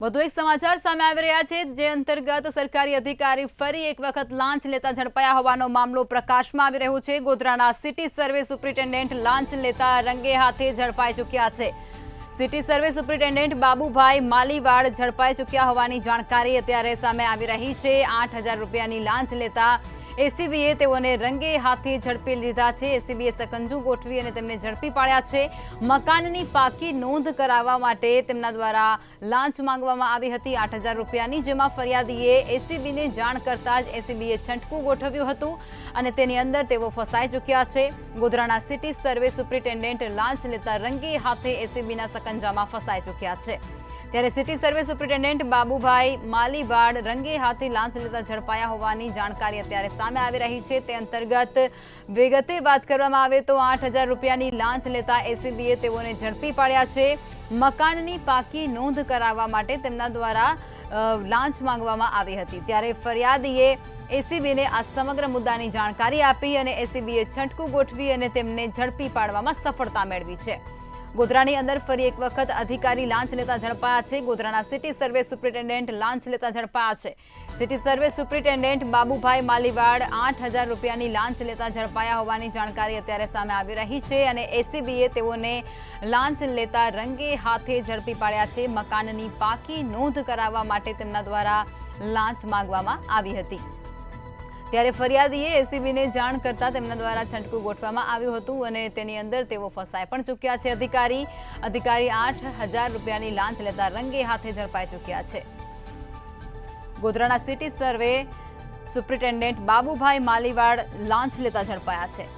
વધુ એક સમાચાર સામે આવી રહ્યા છે, જે અંતર્ગત સરકારી અધિકારી ફરી એક વખત લાંચ લેતા ઝડપાયા હોવાનો મામલો પ્રકાશમાં આવી રહ્યો છે। ગોધરાના સિટી સર્વે સુપ્રિન્ટેન્ડન્ટ લાંચ લેતા રંગે હાથે ઝડપાઈ ચૂક્યા છે। સિટી સર્વે સુપ્રિન્ટેન્ડન્ટ બાબુભાઈ માલીવાડ ઝડપાઈ ચૂક્યા હોવાની જાણકારી અત્યારે સામે આવી રહી છે। 8,000 રૂપિયાની લાંચ લેતા એસીબીએ તેઓને રંગે હાથે ઝડપી લીધા છે। એસીબીએ સકંજુ ગોઠવી અને તેમને ઝડપી પાડ્યા છે। મકાનની પાકી નોંધ કરાવવા માટે તેમના દ્વારા લાંચ માંગવામાં આવી હતી 8,000 રૂપિયાની, જેમાં ફરિયાદીએ એસીબીને જાણ કરતા જ એસીબીએ છંટકું ગોઠવ્યું હતું અને તેની અંદર તેઓ ફસાઈ ચૂક્યા છે। ગોધરાના સિટી સર્વે સુપ્રિન્ટેન્ડન્ટ લાંચ લેતા રંગે હાથે એસીબીના સકંજામાં ફસાઈ ચૂક્યા છે। ત્યારે સિટી સર્વે સુપ્રિન્ટેન્ડન્ટ બાબુભાઈ માલીવાડ રંગે હાથે લાંચ લેતા ઝડપાયા હોવાની જાણકારી અત્યારે સામે આવી રહી છે। તે અંતર્ગત વિગતે વાત કરવામાં આવે તો 8,000 રૂપિયાની લાંચ લેતા એસીબીએ તેઓને ઝડપી પાડ્યા છે। મકાનની પાકી નોંધ કરાવવા માટે તેમના દ્વારા લાંચ માંગવામાં આવી હતી, ત્યારે ફરિયાદીએ એસીબીને આ સમગ્ર મુદ્દાની જાણકારી આપી અને એસીબીએ છંટકું ગોઠવી અને તેમને ઝડપી પાડવામાં સફળતા મેળવી છે। ગોધરાની અંદર ફરી એક વખત અધિકારી લાંચ લેતા ઝડપાયા છે। ગોધરાના સિટી સર્વે સુપ્રિન્ટેન્ડન્ટ લાંચ લેતા ઝડપાયા છે। સિટી સર્વે સુપ્રિન્ટેન્ડન્ટ બાબુભાઈ માલીવાડ 8,000 રૂપિયાની લાંચ લેતા ઝડપાયા હોવાની જાણકારી અત્યારે સામે આવી રહી છે અને એસીબીએ તેઓને લાંચ લેતા રંગે હાથે ઝડપી પાડ્યા છે। મકાનની પાકી નોંધ કરાવવા માટે તેમના દ્વારા લાંચ માંગવામાં આવી હતી, ત્યારે ફરિયાદીએ એસીબીને જાણ કરતા તેમના દ્વારા છંટકું ગોઠવવામાં આવ્યું હતું અને તેની અંદર તેઓ ફસાઈ પણ ચૂક્યા છે। અધિકારી 8,000 રૂપિયાની લાંચ લેતા રંગે હાથે ઝડપાઈ ચૂક્યા છે। ગોધરાના સિટી સર્વે સુપ્રિન્ટેન્ડન્ટ બાબુભાઈ માલીવાડ લાંચ લેતા ઝડપાયા છે।